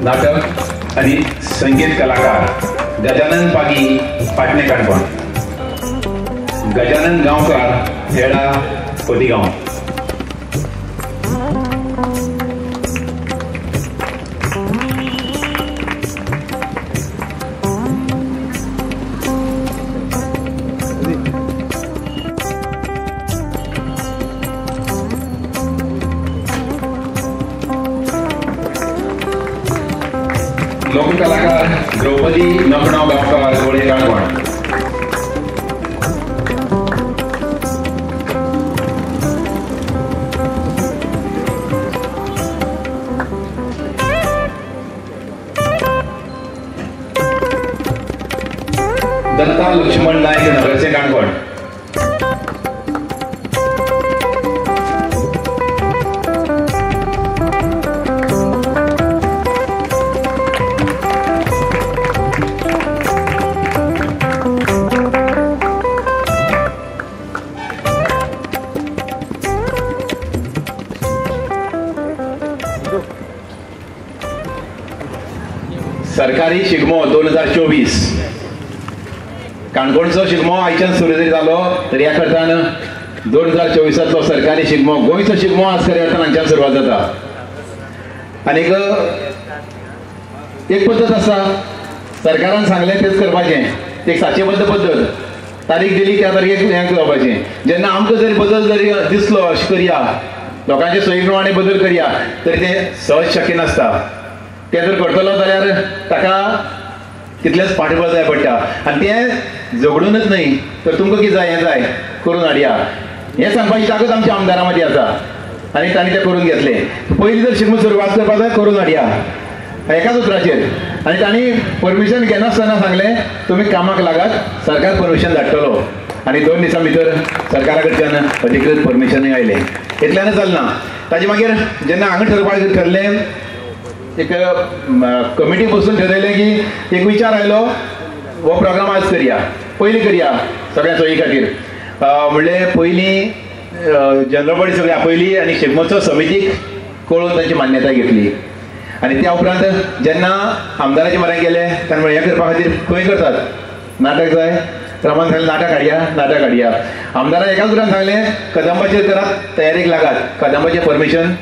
नाटक आणि संगीत कलाकार गजानन पागी पाटणे काणकोण गजानन गांवकार हेडा कोतीगांव लोककलाकार द्रौपदी नमनाव गांवकार गोळे काणकोण दत्ता लक्ष्मण नाईक नगरचे काणकोण सरकारी शिगमो 2024 काणकोणचो शिगमो आयच्यान सुरू जरी जालो तरी ह्या करतान 2024 सरकारी शिगमो गोंयचो शिगमो आज खऱ्या अर्थान हांच्यान सुरवात जाता आनीक एक पद्दत आसा सरकारान सांगलें तेच करपाचें एक साचेबद्ध पद्दत तारीख दिली त्या तारखेक हें जावपाचें जेन्ना आमकां जरी बदल जरी दिसलो अशें करया लोकांचे सोयी प्रमाणे बदल करया तरी तें सहज शक्य नासता ते जर करतलो जाल्यार ताका तितलेंच फाटीबळ जाय पडटा आनी तें झगडूनच न्हय तर तुमकां कितें जाय हें जाय करून हाडया हें सांगपाची ताकद आमच्या आमदारा मदीं आसा आनी तांणी तें करून घेतलें पयलीं जर शिगमो सुरवात करपाक जाय करून हाडया एकाच उतराचेर आनी तांणी परमिशन घेनासतना सांगलें तुमी कामाक लागात सरकार परमिशन धाडटलो आनी 2 दिसां भितर सरकारा कडच्यान अधिकृत परमिशनूय आयलें इतल्यानच जालें ना ताजे मागीर जेन्ना हांगा ठरपाक ठरलें एक कमिटी बसून ठरयलें की एक विचार आयलो हो प्रोग्राम आज करया पयलीं करया सगळ्या सोयी खातीर म्हणले पयलीं जनरल बॉडी सगळ्या पयलीं आनी शिगमोत्सव समितीक कळून तांची मान्यताय घेतली आनी त्या उपरांत जेन्ना आमदाराचे म्हऱ्यांत गेले तेन्ना हे करपा खातीर खंय करतात नाटक जाय क्रमांक सांगलें नाटक हाडया आमदारान एकाच उरान सांगलें कदंबाचेर करात तयारेक लागात कदंबाचें परमिशन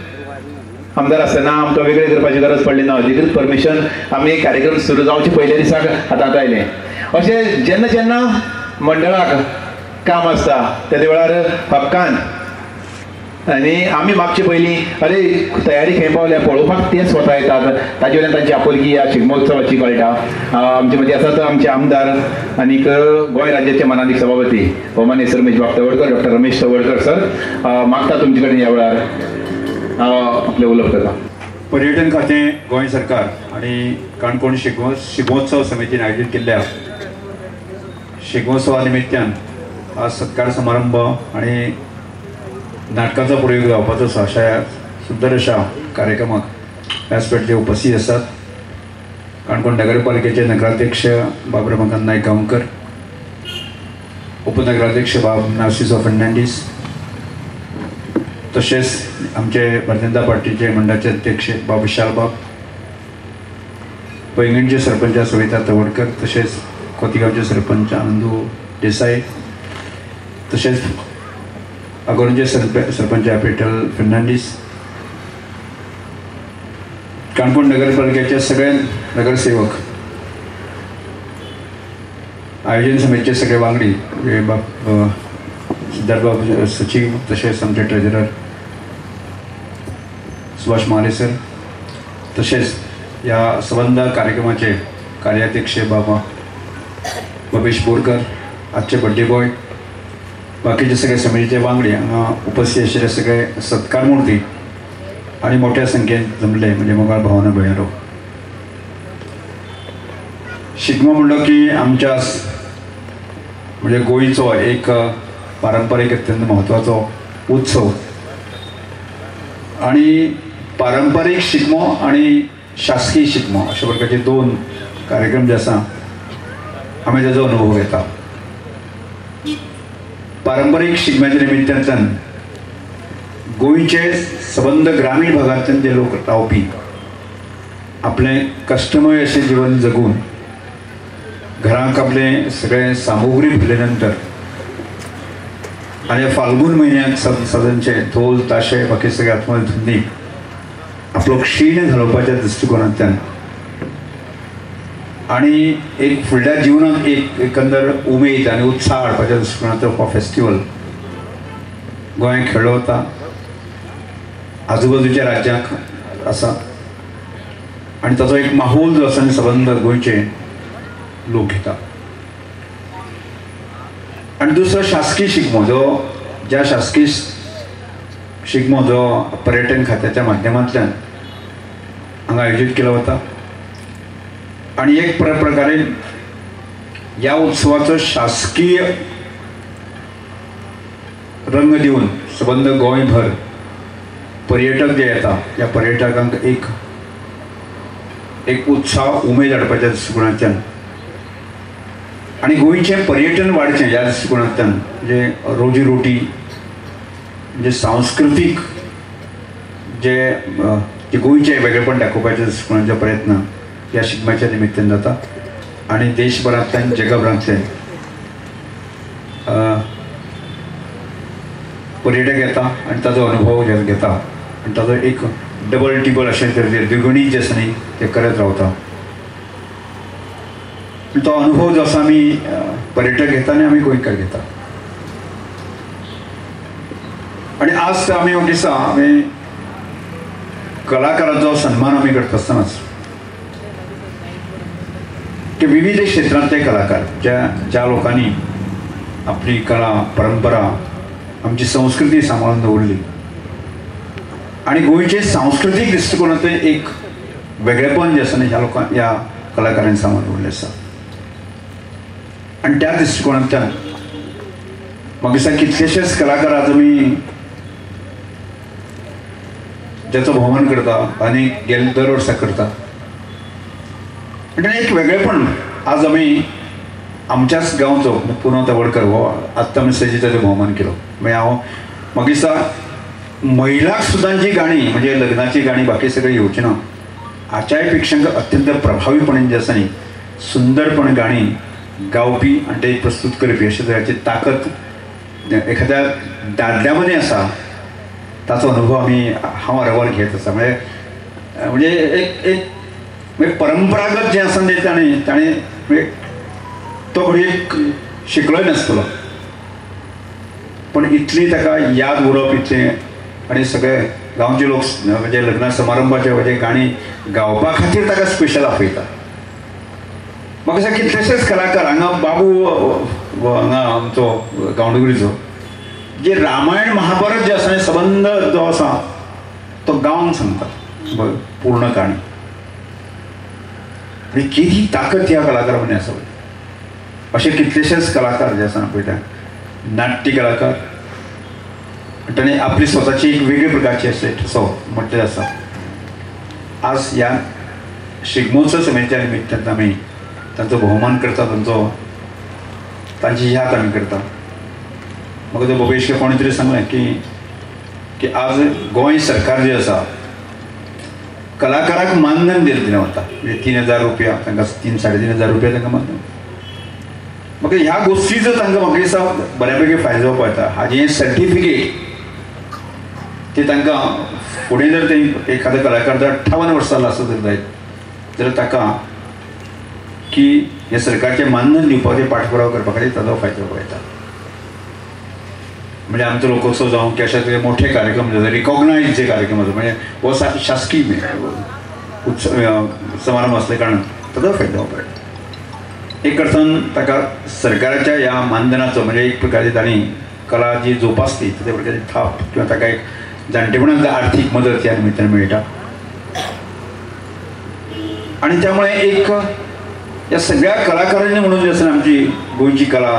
आमदार आसतना आमकां वेगळें करपाची गरज पडली ना अधिकृत परमिशन आमी एक कार्यक्रम सुरू जावचे पयल्या दिसाक हातांत आयलें अशें जेन्ना जेन्ना मंडळाक काम आसता त्या वेळार हक्कान आनी आमी मागचे पयलीं अरे तयारी खंय पावल्या पळोवपाक ते स्वता येतात ताजे वयल्यान तांची आपुलकी ह्या शिगमोत्सवाची कळटा आमचे मदीं आसात आमचे आमदार आनीक गोंय राज्याचे मानाधीश सभापती भौमान्य sir Ramesh Tawadkar doctor Ramesh Tawadkar sir मागता तुमचे कडेन ह्या वेळार आपले उलोवप करता पर्यटन खातें गोंय सरकार आणि काणकोण शिगमोत्सव समितीन आयोजीत केल्ल्या शिगमोत्सवा निमित्यान आज सत्कार समारंभ आणि नाटकाचो प्रयोग जावपाचो आसा अशा सुंदर अशा कार्यक्रमाक व्यासपीठाचेर उपस्थित आसात काणकोण नगरपालिकेचे नगराध्यक्ष बाब रमाकांत नायक गांवकर उपनगराध्यक्ष बाब नार्सिसो फर्नांडीस तशेंच आमचे भारतीय जनता पार्टीचे मंडळाचे अध्यक्ष बाब विशालबाब पैंगीणचे सरपंच सविता तवडकर तशेंच खोतीगांवचे सरपंच आनंदू देसाई तशेंच आगोरचे सरपंच विठ्ठल फर्नांडीस काणकोण नगरपालिकेचे सगळे नगरसेवक आयोजन समितीचे सगळे वांगडी सिद्धार्थ बाबू सचिव तशेंच आमचे ट्रेजरर सुभाष महाले सर तशेंच ह्या संबंध कार्यक्रमाचे कार्याध्यक्ष बाबा बबेश बोरकर आजचे बड्डे बॉय बाकीचे सगळे समितीचे वांगडी हांगा उपस्थित आशिल्ले सगळे सत्कार मुर्ती आणि मोठ्या संख्येन जमले म्हणजे मोगाळ भावना भयणो शिगमो म्हणलो की आमच्या म्हणजे गोंयचो एक पारंपारीक अत्यंत महत्वाचो उत्सव आणि पारंपारीक शिगमो आणि शासकीय शिगमो अशा प्रकारचे दोन कार्यक्रम जे आसा आमी ताजो अनुभव घेता पारंपारीक शिगम्याच्या निमित्तान गोंयचे सबंद ग्रामीण भागांतल्यान जे लोक रावपी आपले कष्टमय अशें जीवन जगून घरांक आपले सगळे सामुग्री भरले नंतर आणि फाल्गून महिन्यात सदनचे ढोल ताशे बाकी सगळे आत्महत्या धुंदी आपलो क्षीण घालोवपाच्या दृश्टिकोनांतल्यान आणि एक फुडल्या जीवनात एक एकंदर उमेद आणि उत्साह हाडपाच्या दृश्टिकोनांतलो हो फेस्टिवल गोंयांत खेळ्ळो वता आजूबाजूच्या राज्यांक आसा आणि ताचो एक माहोल जो आसा सबंद गोंयचे लोक घेता आणि दुसरो शासकीय शिगमो जो ज्या शासकीय शिगमो जो पर्यटन खात्याच्या माध्यमांतल्यान हांगा आयोजीत केलो वता आणि एक प्रकारे ह्या उत्सवाचो शासकीय रंग दिवन सबंद गोंयभर पर्यटक जे येता त्या पर्यटकांक एक उत्साह उमेद हाडपाच्या दृश्टिकोनांतल्यान आणि गोंयचें पर्यटन वाडचें ह्या दृश्टिकोनांतल्यान म्हणजे रोजी रोटी म्हणजे सांस्कृतीक जे गोंयचें वेगळेपण दाखोवपाच्या दृश्टिकोनांचो प्रयत्न ह्या शिगम्याच्या निमित्तान जाता आणि देशभरांतल्यान जगभरांतले पर्यटक येता आणि ताजो अनुभव घेता आणि ताजो एक डबल टिबल अशें तरेचे द्विगुणीत जे आसा न्ही ते करत रावता तो अनुभव जो आसा आमी पर्यटक घेता आनी आमी गोंयकार घेता आणि आज आमी हो दिसा आमी कलाकारांचो सन्मान आमी करता आसतनाच की विविध क्षेत्रांतले कलाकार ज्या लोकांनी आपली कला परंपरा आमची संस्कृती सांबाळून दवरली आणि गोंयचे सांस्कृतीक दृश्टिकोनांतले एक वेगळेपण जे आसा न्ही ह्या कलाकारांनी सांबाळून दवरलें आसा आणि त्या दृष्टिकोनांतल्यान म्हाका दिसता कितलेशेच कलाकार आज आमी ज्याचो भोवमान करता आनी गेले दर वर्सा करता आणि एक वेगळेपण आज आमी आमच्याच गांवचो पुनव तवडकर हो आत्ता आमी सजीताचो भोवमान केलो म्हणजे म्हाका दिसता महिलाक सुद्दां जी गाणी म्हणजे लग्नाची गाणी बाकी सगळे येवची ना हाच्याय पेक्षा अत्यंत प्रभावीपणे जे आसा न्ही सुंदरपणे गाणी गावपी आणि ते प्रस्तुत करपी अशा तरेची ताकद एखाद्या दादल्या मध्ये आसा ताचो अनुभव हांव वारंवार घेत आसा म्हणजे एक एक म्हणजे परंपरागत जें आसा ताणें म्हणजे तो घडी एक शिकलोय नासतलो पण इतली ताका याद उरप इतलें आनी सगळे गांवचे लोक म्हणजे लग्न समारंभाचे म्हणजे गाणी गावपा खातीर ताका स्पेशल आपयता म्हाका दिसता कितलेशेच कलाकार हांगा बाबू हांगा आमचो गांवडोंगरीचो जे रामायण महाभारत जे आसा संबंध जो आसा तो गांवांक सांगता पूर्ण काणी आणि किती ताकद ह्या कलाकारा मध्ये आसा असे कितलेशेच कलाकार जे आसा पळयता नाट्य कलाकार ताणें आपली स्वताची एक वेगळी प्रकारची असे ठसो म्हटलें आसा आज ह्या शिगमोत्सव समेच्या निमित्तान आमी तांचो भोवमान करता तांची याद आमी करता म्हाका तो भोपेश कोणी तरी सांगलें की आज गोंय सरकार जे आसा कलाकाराक मानधन दिलें वता म्हणजे 3,000 रुपया तांकां 3-3.5 रुपया तांकां मानधन म्हाका ह्या गोश्टीचो तांकां म्हाका दिसता बऱ्यापैकी फायदो जावपा येता हाजें सर्टिफिकेट ते तांकां फुडें जर ते एखादो कलाकार जर 58 वर्सां आसा जर जायत जाल्यार ताका की हे सरकारचें मानधन दिवपाचें पाठपुरावो करपा खातीर ताचो फायदो जावपा येता म्हणजे आमचो लोकोत्सव जावं की अशे मोठे कार्यक्रम जे रिकॉग्नायज जे कार्यक्रम आसा म्हणजे हो शासकीय उत्सव समारंभ असले कारणान ताचो फायदो जावपा येता एक अर्थान ताका सरकाराच्या ह्या मानधनाचो म्हणजे एक प्रकारची तांणी कला जी जोपासली त्या प्रकारची थाप किंवा ताका एक जाणटेपणांत आर्थीक मदत ह्या निमित्तान मेळटा आणि त्यामुळे एक या सगळ्या कलाकारांनी म्हणून जे आसा आमची गोंयची कला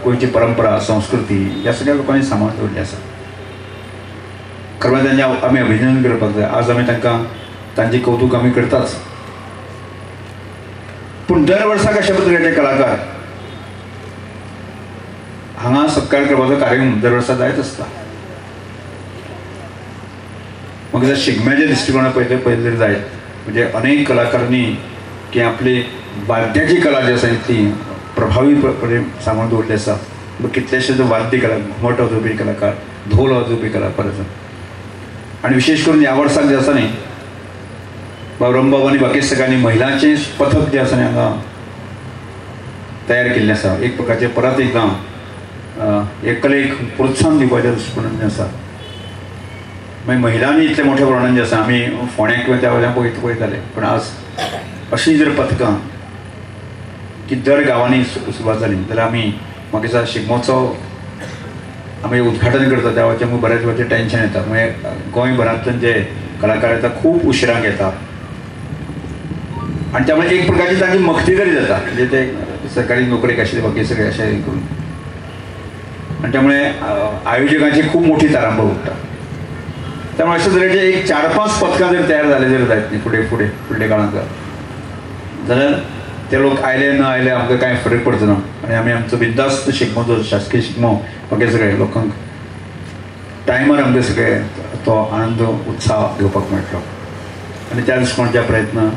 गोंयची परंपरा संस्कृती या सगळ्या लोकांनी सांबाळून दवरली आसा खरें म्हणजे त्यांचे आमी अभिनंदन करपाक जाय आज आमी तांकां तांचे कौतुक आमी करताच पूण दर वर्साक अशा पद्दतीचे कलाकार हांगा सत्कार करपाचो कार्यक्रम दर वर्सा जायत आसता म्हाका जर शिगम्याच्या दृश्टिकोनात पळयलें जायत म्हणजे अनेक कलाकारांनी की आपली वाद्याची कला जी आसा ती प्रभावीपणे सांबाळून दवरली आसा कितलेशेच वाद्य कला घुमट वाजोवपी कलाकार धोल वाजोवपी कलाकार आसा आणि विशेष करून ह्या वर्साक जे आसा न्ही रंबाब आनी बाकी सगळ्यांनी महिलांचे पथक जे आसा न्ही हांगा तयार केल्लें आसा एक प्रकारचे परत एकदां एक कलेक प्रोत्साहन दिवपाच्या दृश्टिकोनान जें आसा मागीर महिलांनी इतले मोठ्या प्रमाणान जे आसा आमी फोंड्यां किंवा त्या वेळार पळयताले पण आज अशी जर पथकां की दर गांवांनी सुरवात जाली जाल्यार आमी म्हाका दिसता शिगमोत्सव आमी उद्घाटन करता त्या वेळाचेर आमकां बऱ्याच वेळाचेर टेन्शन येता म्हणजे गोंयभरांतल्यान जे कलाकार येता खूब उशिराक येता आणि त्यामुळे एक प्रकारची तांची मखती तरी जाता म्हणजे ते सरकारी नोकरेक आशिल्ले बाकी सगळे अशें करून आणि त्यामुळे आयोजकांची खूब मोठी तारांबळ उठता त्यामुळे अशे तरेचे एक 4-5 पथकां जर तयार जाले जर जायत न्ही फुडल्या काळांत जाल्यार ते लोक आयले न आयले आमकां कांय फरक पडचो ना आनी आमी आमचो बिंदास्त शिगमो जो शासकीय शिगमो बाकी सगळे लोकांक टायमार आमकां सगळे तो आनंद उत्साह घेवपाक मेळटलो आनी त्या दृश्टिकोनाच्या प्रयत्न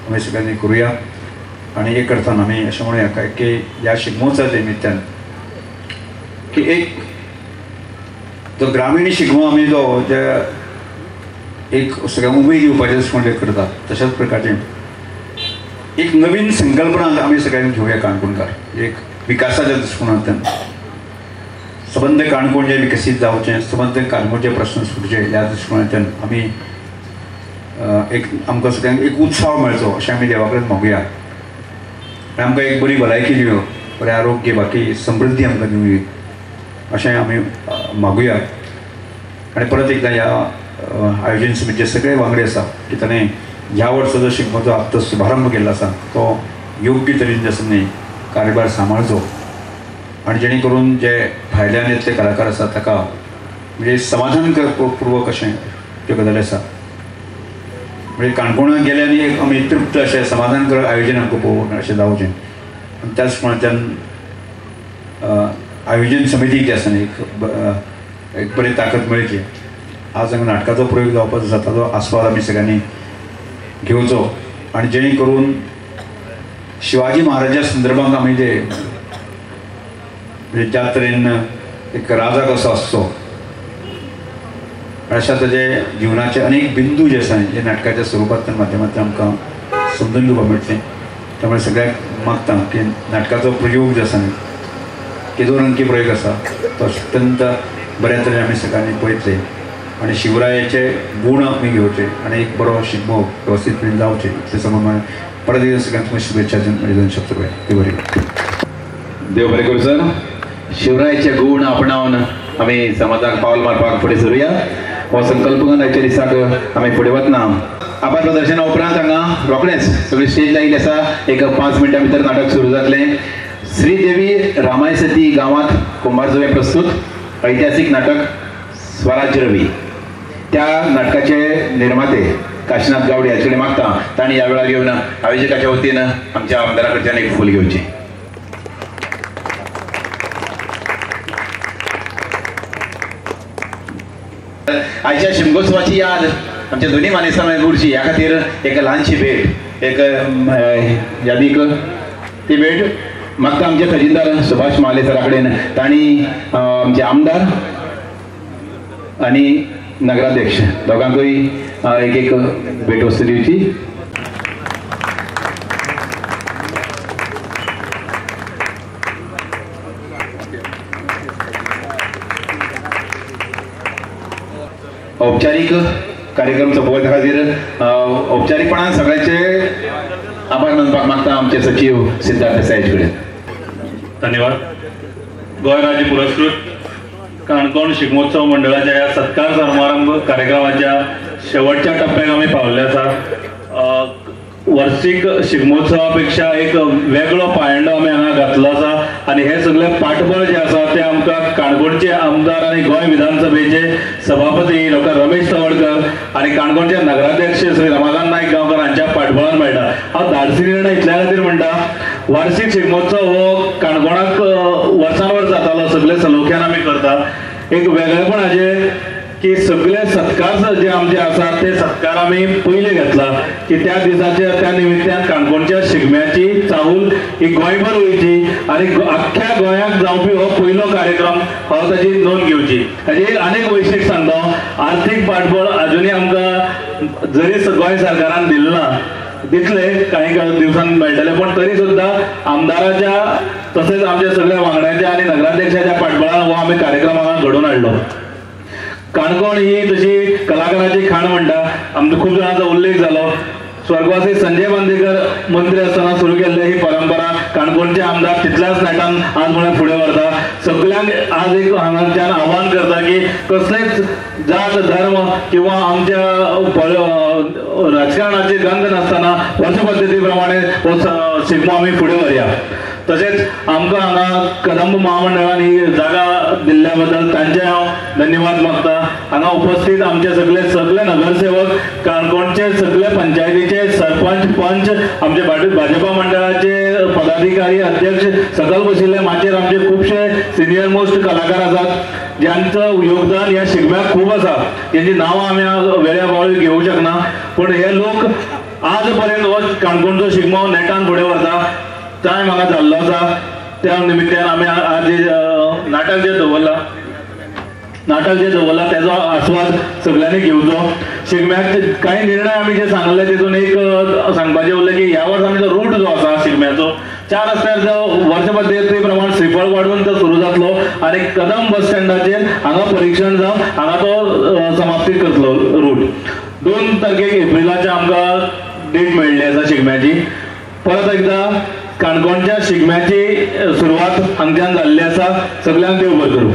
आमी सगळ्यांनी करुया आनी एक अर्थान आमी अशें म्हणुया की ह्या शिगमोत्सवाच्या निमित्तान की एक जो ग्रामीण शिगमो आमी जो जे एक सगळ्यांक उमेद येवपाचे दृश्टिकोनाचेर करता तशाच प्रकारचे एक नवीन संकल्पना आमी सगळ्यांनी घेवया काणकोणकार एक विकासाच्या दृश्टिकोनांतल्यान संबंध काणकोण जे विकसीत जावचें संबंध काणकोणचे प्रश्न सुटचे ह्या दृश्टिकोनांतल्यान आमी एक आमकां सगळ्यांक एक उत्साह मेळचो अशें आमी देवा कडेन मागुया आनी आमकां एक बरी भलायकी दिवं बरें आरोग्य बाकी समृद्धी आमकां दिवं अशें आमी मागुया आनी परत एकदां ह्या आयोजन समितीचे सगळे वांगडी आसा की ताणें ह्या वर्सा जो शिगमोचो आत्ता शुभारंभ केल्लो आसा तो योग्य तरेन जे आसा न्ही कारभार सांबाळचो आनी जेणे करून जे भायल्यान येतले कलाकार आसा ताका म्हणजे समाधान पूर्वक अशें त्यो गजाली आसा म्हणजे काणकोणाक गेले आनी एक आमी तृप्त अशें समाधानकारक आयोजन आमकां पळोवंक अशें जावचें आनी त्याच प्रमाणान आयोजन समितीक जे आसा न्ही एक बरी ताकद मेळची आज हांगा नाटकाचो प्रयोग जावपाचो आसा ताचो आस्वाद आमी सगळ्यांनी घेवचो आणि जेणे करून शिवाजी महाराजा संदर्भात आमी जे म्हणजे ज्या तरेन एक राजा कसो आसचो अशा ताजे जीवनाचे अनेक बिंदू जे आसा जे नाटकाच्या स्वरुपांतल्या माध्यमांतल्यान आमकां समजून घेवपाक मेळटलें. त्यामुळे सगळ्याक मागता की नाटकाचो प्रयोग जो आसा न्ही की 2 अंकी प्रयोग आसा तो अत्यंत बऱ्या तरेन आमी सगळ्यांनी पळयतले आणि शिवरायाचे गुण आमी घेवचे आणि एक बरो शिगमो व्यवस्थितपणे जावचे ते समोर परत एकदा सगळ्यांक तुमकां शुभेच्छा दिवन 2 शब्द पळय ते बरे. देव बरें करूं सर. शिवरायाचे गुण आपणावन आमी समाजाक पावल मारपाक फुडें सरुया. हो संकल्प घेवन आयच्या दिसाक आमी फुडें वतना आभार प्रदर्शना उपरांत हांगा रोखडेंच सगळी स्टेज लायिल्ली आसा. एक 5 मिनटां भितर नाटक सुरू जातलें. श्रीदेवी रामाय सती गांवांत कुंभारजुवें प्रस्तुत ऐतिहासीक नाटक स्वराज्य रवी. त्या नाटकाचे निर्माते काशीनाथ गावडे हाचे कडेन मागता तांणी ह्या वेळार घेवन आयोजकाच्या वतीन आमच्या आमदारा कडच्यान एक फूल घेवचें. आयच्या शिमगोत्सवाची याद आमच्या दोन्ही मानेसां उरची ह्या खातीर एक ल्हानशी भेट एक यादीक ती भेट मागता आमचे खजिनदार सुभाष महाले सरा कडेन. तांणी आमचे आमदार आणि नगराध्यक्ष दोगांकूय एक एक भेट वस्तू दिवची. औपचारिक कार्यक्रम सोपवच्या खातीर औपचारिकपणान सगळ्यांचे आभार मानपाक मागता आमचे सचिव सिद्धार्थ देसाई कडेन. धन्यवाद. गोंय राज्य पुरस्कृत काणकोण शिगमोत्सव मंडळाच्या या सत्कार समारंभ कार्यक्रमाच्या शेवटच्या टप्प्याक आमी पावल्ले आसा. वर्सीक शिगमोत्सवापेक्षा एक वेगळो पायंडो आमी हांगा घातलो आसा आणि हे सगळे पाठबळ जे आसा ते आमकां काणकोणचे आमदार आणि गोंय विधानसभेचे सभापती डॉक्टर रमेश तवडकर आणि काणकोणचे नगराध्यक्ष श्री रमाकांत नायक गांवकर हांच्या पाठबळान मेळटा. हांव धाडसी निर्णय इतल्या खातीर म्हणटा वार्षिक शिगमोत्सव हो काणकोणाक वर्सान वर्स जातालो सगळे सलोख्यान आमी करता. एक वेगळेपण हाजे की सगळे सत्कार जे आमचे आसा ते सत्कार आमी पयले घेतला की त्या दिसाच्या त्या निमित्तान काणकोणच्या शिगम्याची चाहूल ही गोंयभर वयची आणि अख्ख्या गोंयाक जावपी हो पयलो कार्यक्रम हो ताची नोंद घेवची. हाजी एक अनेक वैशिश्ट सांगता. आर्थीक पाठबळ अजुनूय आमकां जरी गोंय सरकारान दिलें ना दितले काही दिवसांनी मेळटले पण तरी सुद्धा आमदाराच्या तसेच आमच्या सगळ्या वांगड्याच्या आणि नगराध्यक्षाच्या पाठबळान हो आमी कार्यक्रम हांगा घडोवन हाडलो. काणकोण ही तशी कलाकाराची खाण म्हणटा. आमचो खूप जाणांचो उल्लेख जालो. स्वर्गवासी संजय बांदेकर मंत्री असताना सुरू केल्ली ही परंपरा काणकोणचे आमदार तितल्याच नेटान आज म्हळ्यार फुडें व्हरता. सगळ्यांक आज एक हांगाच्यान आव्हान करता की कसलेच जात धर्म किंवा आमच्या राजकारणाची गंध नासतना वर्ष पद्दती प्रमाणे हो शिगमो आमी फुडें व्हरया. तसेच आमकां हांगा कदंब महामंडळान ही जागा दिल्ल्या बद्दल तांचे हांव धन्यवाद मागता. हांगा उपस्थित आमचे सगळे नगरसेवक काणकोणचे सगळे पंचायतीचे सरपंच पंच आमचे भाजपा मंडळाचे पदाधिकारी अध्यक्ष सकल बशिल्ले माचेर आमचे खुबशे सिनियर मोस्ट कलाकार आसात ज्यांचं योगदान ह्या शिगम्याक खूब आसा. तेंची नांवां आमी वेळ्या पावळी घेवंक शकना पण हे लोक आज पर्यंत हो काणकोणचो शिगमो नेटान फुडें व्हरता. टायम हांगा जाल्लो आसा त्या निमित्तान आमी आज नाटक जे दवरला तेजो आस्वाद सगळ्यांनी घेवचो. शिगम्याक काही निर्णय आमी जे सांगले तितून एक सांगपाचें उरलें की ह्या वर्सा आमचो रूट जो आसा शिगम्याचो 4 रस्त्यार जो वर्ष पद्दती प्रमाण श्रीफळ वाडून तो सुरू जातलो आणि कदम बस स्टँडाचेर हांगा परीक्षण जावन हांगा तो समाप्ती करतलो रूट. 2 तारखेक एप्रिलाचे आमकां डेट मेळ्ळी आसा शिगम्याची. परत एकदा काणकोणच्या शिगम्याची सुरवात हांगच्यान जाल्ली आसा. सगळ्यांक देव बरें करूं.